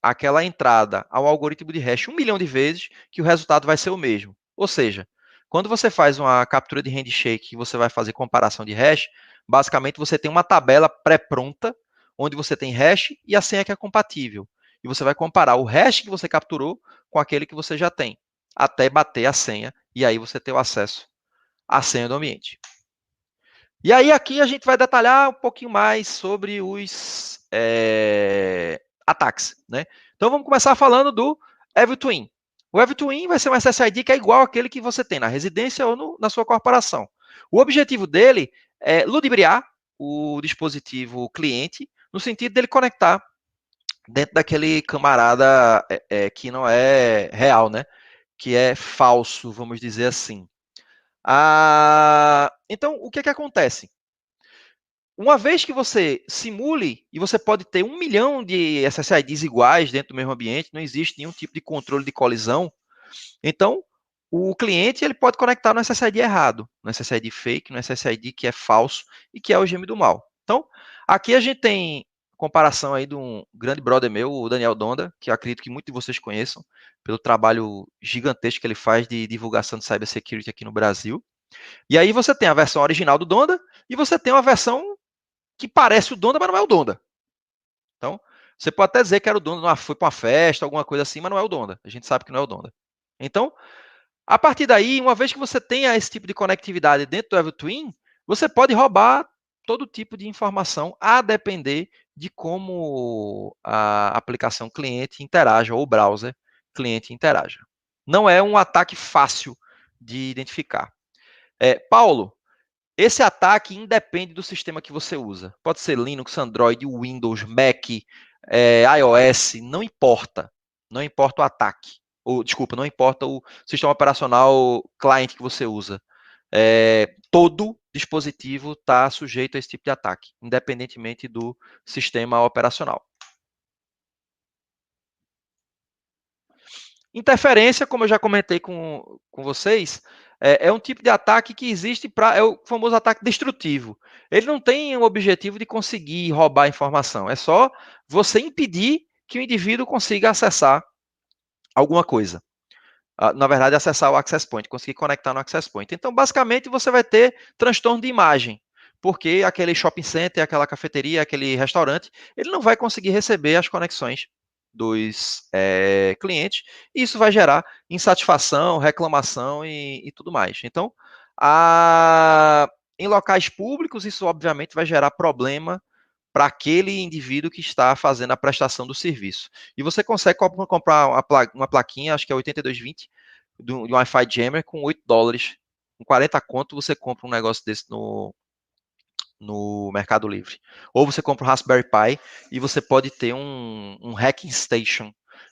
aquela entrada ao algoritmo de hash 1 milhão de vezes que o resultado vai ser o mesmo. Ou seja, quando você faz uma captura de handshake e você vai fazer comparação de hash, basicamente você tem uma tabela pré-pronta, onde você tem hash e a senha que é compatível. E você vai comparar o hash que você capturou com aquele que você já tem, até bater a senha, e aí você ter o acesso à senha do ambiente. E aí aqui a gente vai detalhar um pouquinho mais sobre os ataques, né? Então vamos começar falando do Evil Twin. O Evil Twin vai ser um SSID que é igual àquele que você tem na residência ou na sua corporação. O objetivo dele é ludibriar o dispositivo cliente, no sentido dele conectar dentro daquele camarada que não é real, né? Que é falso, vamos dizer assim. Então, o que acontece? Uma vez que você simule, e você pode ter 1 milhão de SSIDs iguais dentro do mesmo ambiente, não existe nenhum tipo de controle de colisão, então o cliente ele pode conectar no SSID errado, no SSID fake, no SSID que é falso e que é o gêmeo do mal. Então, aqui a gente tem comparação aí de um grande brother meu, o Daniel Donda, que eu acredito que muitos de vocês conheçam, pelo trabalho gigantesco que ele faz de divulgação de cybersecurity aqui no Brasil. E aí você tem a versão original do Donda e você tem uma versão que parece o Donda, mas não é o Donda. Então, você pode até dizer que era o Donda, foi para uma festa, alguma coisa assim, mas não é o Donda. A gente sabe que não é o Donda. Então, a partir daí, uma vez que você tenha esse tipo de conectividade dentro do Evil Twin, você pode roubar todo tipo de informação, a depender de como a aplicação cliente interaja, ou o browser cliente interaja. Não é um ataque fácil de identificar. Paulo, esse ataque independe do sistema que você usa. Pode ser Linux, Android, Windows, Mac, iOS, não importa. Não importa o ataque. Desculpa, não importa o sistema operacional cliente que você usa. Todo dispositivo está sujeito a esse tipo de ataque, independentemente do sistema operacional. Interferência, como eu já comentei com vocês, é um tipo de ataque que existe é o famoso ataque destrutivo. Ele não tem o objetivo de conseguir roubar a informação, é só você impedir que o indivíduo consiga acessar alguma coisa. Na verdade, acessar o access point, conseguir conectar no access point. Então, basicamente, você vai ter transtorno de imagem, porque aquele shopping center, aquela cafeteria, aquele restaurante, ele não vai conseguir receber as conexões dos clientes, e isso vai gerar insatisfação, reclamação e tudo mais. Então, em locais públicos, isso obviamente vai gerar problema para aquele indivíduo que está fazendo a prestação do serviço. E você consegue comprar uma plaquinha, acho que é 8220, de um Wi-Fi Jammer com $8. Com 40 conto, você compra um negócio desse no Mercado Livre. Ou você compra um Raspberry Pi e você pode ter um hacking station,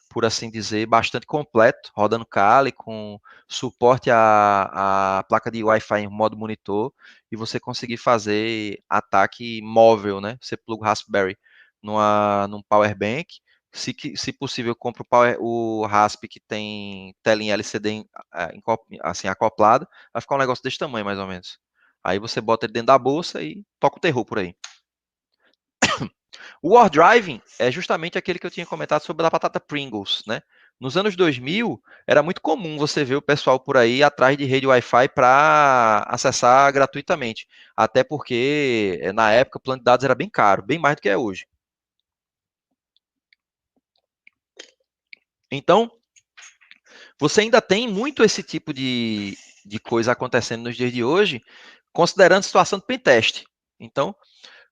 por assim dizer, bastante completo, rodando Kali, com suporte à placa de Wi-Fi em modo monitor, e você conseguir fazer ataque móvel, né? Você pluga o Raspberry num Power Bank, se possível, compra o Rasp que tem telinha LCD assim, acoplada, vai ficar um negócio desse tamanho, mais ou menos. Aí você bota ele dentro da bolsa e toca o terror por aí. O war driving é justamente aquele que eu tinha comentado sobre a batata Pringles, né? Nos anos 2000, era muito comum você ver o pessoal por aí atrás de rede Wi-Fi para acessar gratuitamente. Até porque, na época, o plano de dados era bem caro, bem mais do que é hoje. Então, você ainda tem muito esse tipo de coisa acontecendo nos dias de hoje, considerando a situação do pentest. Então,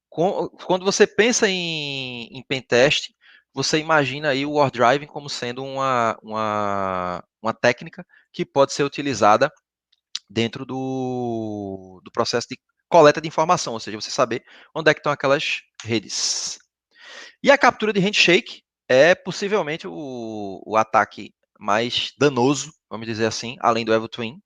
quando você pensa em pentest, você imagina aí o war driving como sendo uma técnica que pode ser utilizada dentro do processo de coleta de informação, ou seja, você saber onde é que estão aquelas redes. E a captura de handshake é possivelmente o ataque mais danoso, vamos dizer assim, além do Evil Twin,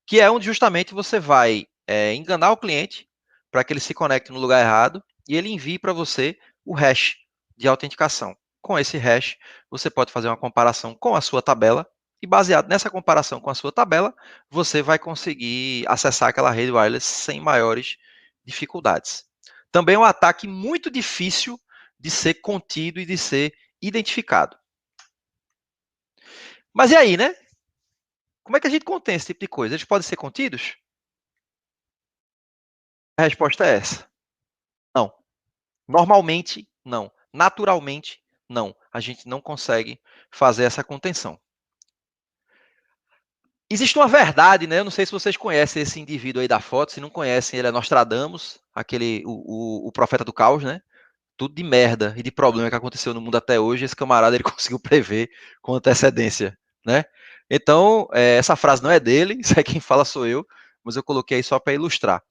que é onde justamente você vai enganar o cliente para que ele se conecte no lugar errado e ele envie para você o hash de autenticação. Com esse hash, você pode fazer uma comparação com a sua tabela e baseado nessa comparação com a sua tabela, você vai conseguir acessar aquela rede wireless sem maiores dificuldades. Também é um ataque muito difícil de ser contido e de ser identificado. Mas e aí, né? Como é que a gente contém esse tipo de coisa? Eles podem ser contidos? A resposta é essa. Não. Normalmente, não. Naturalmente, não. A gente não consegue fazer essa contenção. Existe uma verdade, né? Eu não sei se vocês conhecem esse indivíduo aí da foto. Se não conhecem, ele é Nostradamus, o profeta do caos, né? Tudo de merda e de problema que aconteceu no mundo até hoje, esse camarada ele conseguiu prever com antecedência, né? Então, essa frase não é dele, isso é quem fala sou eu, mas eu coloquei aí só para ilustrar.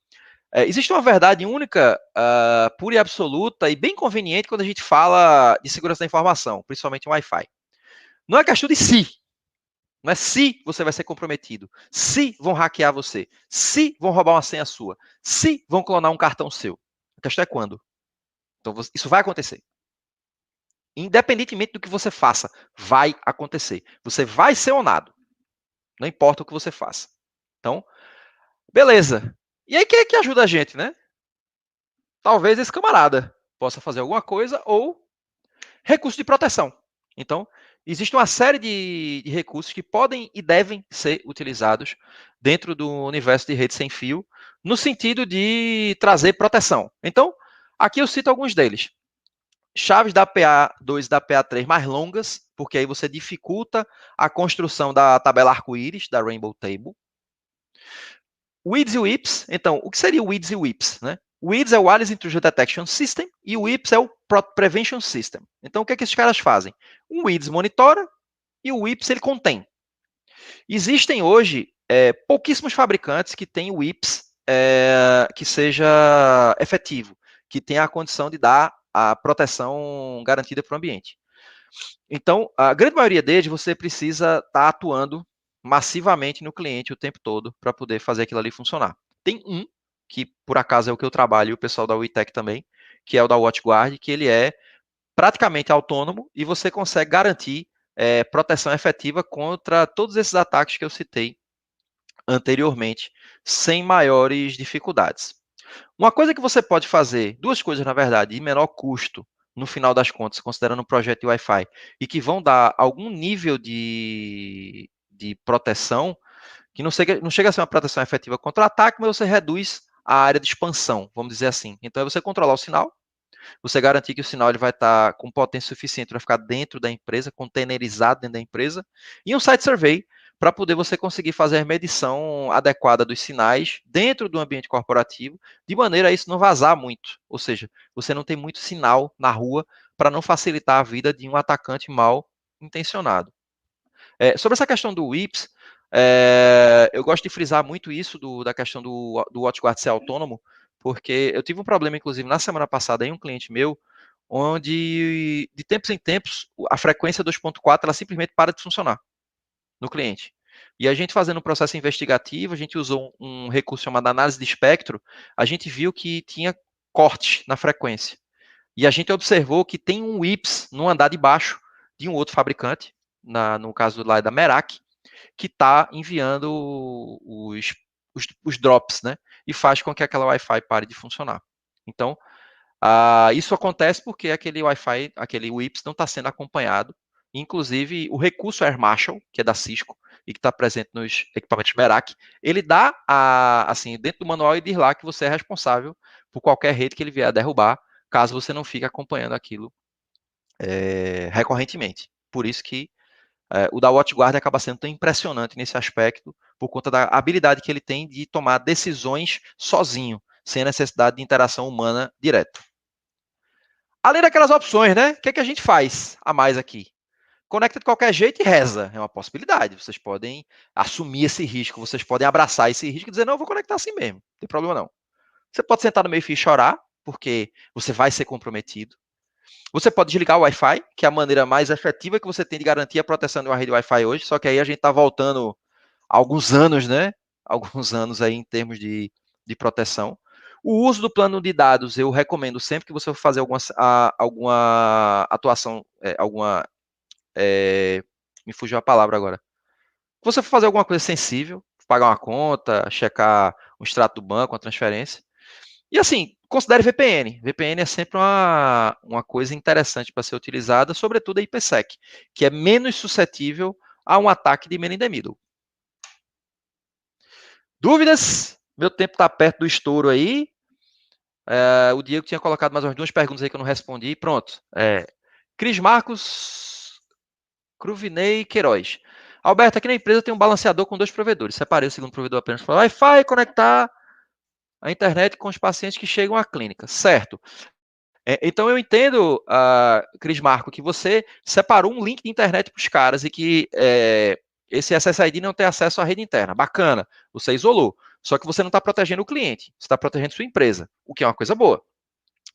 Existe uma verdade única, pura e absoluta e bem conveniente quando a gente fala de segurança da informação, principalmente em Wi-Fi. Não é questão de se, não é se você vai ser comprometido, se vão hackear você, se vão roubar uma senha sua, se vão clonar um cartão seu. A questão é quando. Então, isso vai acontecer. Independentemente do que você faça, vai acontecer. Você vai ser onado. Não importa o que você faça. Então, beleza. E aí, quem é que ajuda a gente, né? Talvez esse camarada possa fazer alguma coisa ou recurso de proteção. Então, existe uma série de recursos que podem e devem ser utilizados dentro do universo de rede sem fio, no sentido de trazer proteção. Então, aqui eu cito alguns deles. Chaves da PA2 e da PA3 mais longas, porque aí você dificulta a construção da tabela arco-íris, da Rainbow Table. WIDS e WIPS, então, o que seria o WIDS e WIPS? Né? O WIDS é o Wireless Intrusion Detection System e o WIPS é o Prevention System. Então, o que é que esses caras fazem? O WIDS monitora e o WIPS ele contém. Existem hoje pouquíssimos fabricantes que têm o WIPS que seja efetivo, que tenha a condição de dar a proteção garantida para o ambiente. Então, a grande maioria deles, você precisa estar atuando massivamente no cliente o tempo todo para poder fazer aquilo ali funcionar. Tem um, que por acaso é o que eu trabalho, e o pessoal da WeTech também, que é o da WatchGuard, que ele é praticamente autônomo e você consegue garantir proteção efetiva contra todos esses ataques que eu citei anteriormente, sem maiores dificuldades. Uma coisa que você pode fazer, duas coisas na verdade, de menor custo, no final das contas, considerando um projeto de Wi-Fi, e que vão dar algum nível de proteção, que não chega a ser uma proteção efetiva contra o ataque, mas você reduz a área de expansão, vamos dizer assim. Então, é você controlar o sinal, você garantir que o sinal ele vai estar com potência suficiente para ficar dentro da empresa, containerizado dentro da empresa, e um site survey para poder você conseguir fazer a medição adequada dos sinais dentro do ambiente corporativo, de maneira a isso não vazar muito. Ou seja, você não tem muito sinal na rua para não facilitar a vida de um atacante mal intencionado. Sobre essa questão do WIPS, eu gosto de frisar muito isso da questão do WatchGuard ser autônomo, porque eu tive um problema, inclusive, na semana passada em um cliente meu, onde, de tempos em tempos, a frequência 2.4 ela simplesmente para de funcionar no cliente. E a gente fazendo um processo investigativo, a gente usou um recurso chamado análise de espectro, a gente viu que tinha corte na frequência. E a gente observou que tem um WIPS no andar de baixo de um outro fabricante, no caso lá da Merak, que está enviando os drops, né? E faz com que aquela Wi-Fi pare de funcionar. Então, Isso acontece porque aquele Wi-Fi, aquele WIPS não está sendo acompanhado. Inclusive, o recurso Air Marshal, que é da Cisco e que está presente nos equipamentos Merak, ele dá, assim, dentro do manual e diz lá que você é responsável por qualquer rede que ele vier a derrubar, caso você não fique acompanhando aquilo recorrentemente. Por isso que o da WatchGuard acaba sendo tão impressionante nesse aspecto, por conta da habilidade que ele tem de tomar decisões sozinho, sem a necessidade de interação humana direta. Além daquelas opções, né? O que é que a gente faz a mais aqui? Conecta de qualquer jeito e reza. É uma possibilidade. Vocês podem assumir esse risco, vocês podem abraçar esse risco e dizer, não, eu vou conectar assim mesmo. Não tem problema não. Você pode sentar no meio-fio e chorar, porque você vai ser comprometido. Você pode desligar o Wi-Fi, que é a maneira mais efetiva que você tem de garantir a proteção de uma rede Wi-Fi hoje, só que aí a gente está voltando alguns anos, né? Alguns anos aí em termos de proteção. O uso do plano de dados, eu recomendo sempre que você for fazer alguma atuação, me fugiu a palavra agora. Se você for fazer alguma coisa sensível, pagar uma conta, checar um extrato do banco, uma transferência. E assim, considere VPN. VPN é sempre uma coisa interessante para ser utilizada, sobretudo a IPsec, que é menos suscetível a um ataque de man in the middle. Dúvidas? Meu tempo está perto do estouro aí. O Diego tinha colocado mais umas 2 perguntas aí que eu não respondi. Pronto. Cris Marcos, Cruvinei Queiroz. Alberto, aqui na empresa tem um balanceador com 2 provedores. Separei o segundo provedor apenas para Wi-Fi e conectar a internet com os pacientes que chegam à clínica. Certo. Então eu entendo, Cris Marco, que você separou um link de internet para os caras e que esse SSID não tem acesso à rede interna. Bacana, você isolou. Só que você não está protegendo o cliente, você está protegendo sua empresa, o que é uma coisa boa.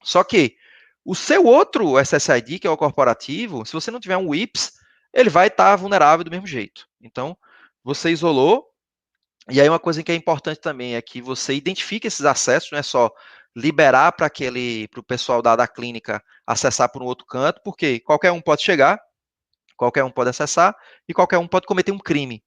Só que o seu outro SSID, que é o corporativo, se você não tiver um WIPS, ele vai estar vulnerável do mesmo jeito. Então, você isolou. E aí uma coisa que é importante também é que você identifique esses acessos, não é só liberar para o pessoal da clínica acessar por um outro canto, porque qualquer um pode chegar, qualquer um pode acessar e qualquer um pode cometer um crime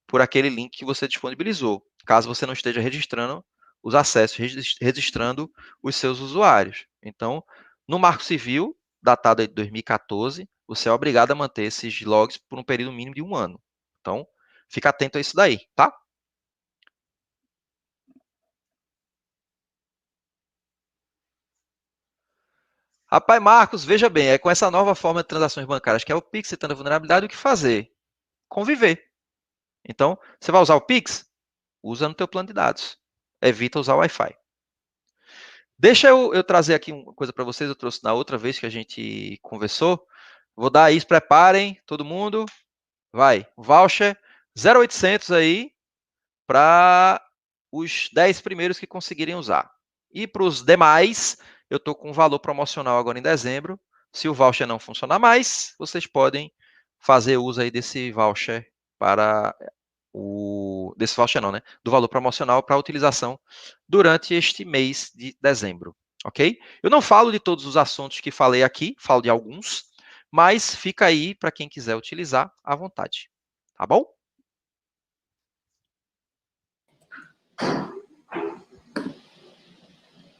por aquele link que você disponibilizou, caso você não esteja registrando os acessos, registrando os seus usuários. Então, no Marco Civil, datado de 2014, você é obrigado a manter esses logs por um período mínimo de 1 ano. Então, fica atento a isso daí, tá? Rapaz, Marcos, veja bem, com essa nova forma de transações bancárias, que é o Pix citando a vulnerabilidade, o que fazer? Conviver. Então, você vai usar o Pix? Usa no teu plano de dados. Evita usar o Wi-Fi. Deixa eu trazer aqui uma coisa para vocês, eu trouxe na outra vez que a gente conversou. Vou dar isso, preparem, todo mundo. Vai, voucher 0800 aí para os 10 primeiros que conseguirem usar. E para os demais, eu estou com um valor promocional agora em dezembro. Se o voucher não funcionar mais, vocês podem fazer uso aí desse voucher desse voucher não, né? Do valor promocional para utilização durante este mês de dezembro, ok? Eu não falo de todos os assuntos que falei aqui, falo de alguns, mas fica aí para quem quiser utilizar à vontade, tá bom?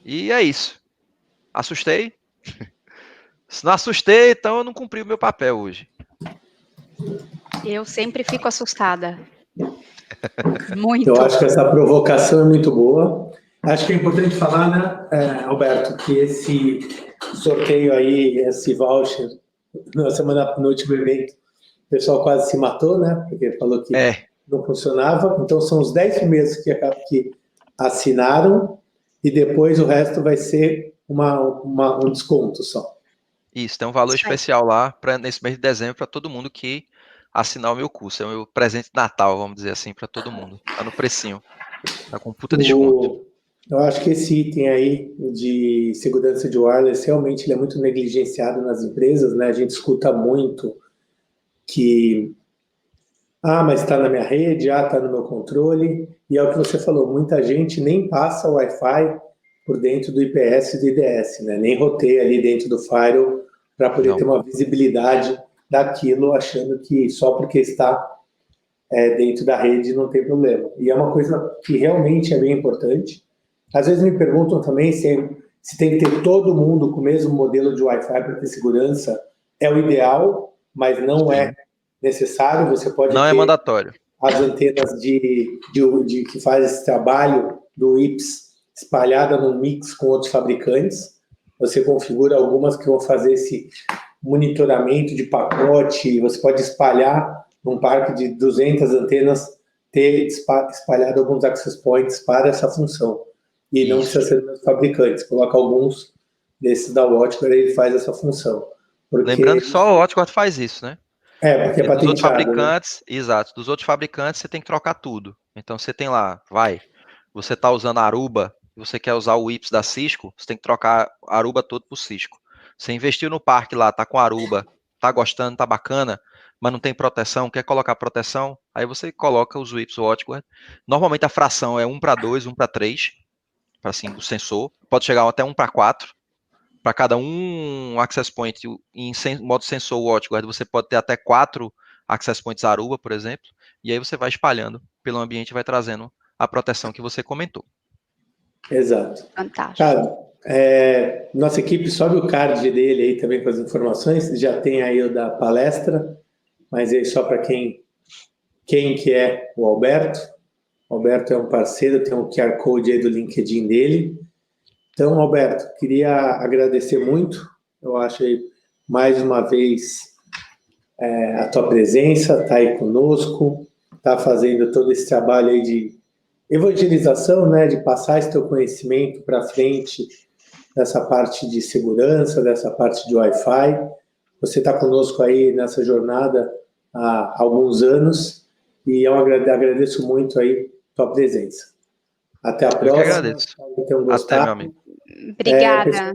E é isso. Assustei? Se não assustei, então eu não cumpri o meu papel hoje. Eu sempre fico assustada. Muito. Eu acho que essa provocação é muito boa. Acho que é importante falar, né, Alberto, que esse sorteio aí, esse voucher, no último evento, o pessoal quase se matou, né? Porque falou que não funcionava. Então, são os 10 primeiros que assinaram e depois o resto vai ser um desconto só. Isso, tem um valor especial lá nesse mês de dezembro para todo mundo que assinar o meu curso. É o meu presente de Natal, vamos dizer assim, para todo mundo. Tá no precinho. Tá com puta desconto. Eu acho que esse item aí de segurança de wireless realmente ele é muito negligenciado nas empresas, né? A gente escuta muito que mas está na minha rede, está no meu controle, e é o que você falou, muita gente nem passa o Wi-Fi por dentro do IPS e do IDS, né? Nem roteia ali dentro do firewall para poder ter uma visibilidade daquilo, achando que só porque está dentro da rede não tem problema. E é uma coisa que realmente é bem importante. Às vezes me perguntam também se se tem que ter todo mundo com o mesmo modelo de Wi-Fi para ter segurança, é o ideal, mas não é necessário. Você pode não ter é mandatório. as antenas que faz esse trabalho do IPS espalhada num mix com outros fabricantes. Você configura algumas que vão fazer esse monitoramento de pacote, você pode espalhar num parque de 200 antenas, ter espalhado alguns access points para essa função. E não precisa ser dos fabricantes, coloca alguns desses da WatchGuard e ele faz essa função. Lembrando que só o WatchGuard faz isso, né? Porque é patenteado, dos outros fabricantes, né? Exato, dos outros fabricantes você tem que trocar tudo. Então você tem lá, você está usando a Aruba, você quer usar o IPS da Cisco, você tem que trocar a Aruba todo por Cisco. Você investiu no parque lá, tá com a Aruba, tá gostando, tá bacana, mas não tem proteção, quer colocar proteção, aí você coloca os IPS WatchGuard. Normalmente a fração é 1:2, 1:3, para assim, o sensor, pode chegar até 1:4. Para cada um access point em modo sensor WatchGuard, você pode ter até 4 access points Aruba, por exemplo, e aí você vai espalhando pelo ambiente e vai trazendo a proteção que você comentou. Exato. Fantástico. Cara, nossa equipe sobe o card dele aí também com as informações, já tem aí o da palestra, mas aí só para quem que é o Alberto. O Alberto é um parceiro, tem um QR Code aí do LinkedIn dele. Então, Alberto, queria agradecer muito, eu acho aí, mais uma vez, a tua presença, tá aí conosco, tá fazendo todo esse trabalho aí de evangelização, né, de passar esse teu conhecimento para frente, dessa parte de segurança, dessa parte de Wi-Fi. Você está conosco aí nessa jornada há alguns anos e eu agradeço muito aí tua presença. Até a próxima. Eu que agradeço. Tenham gostado. Obrigada.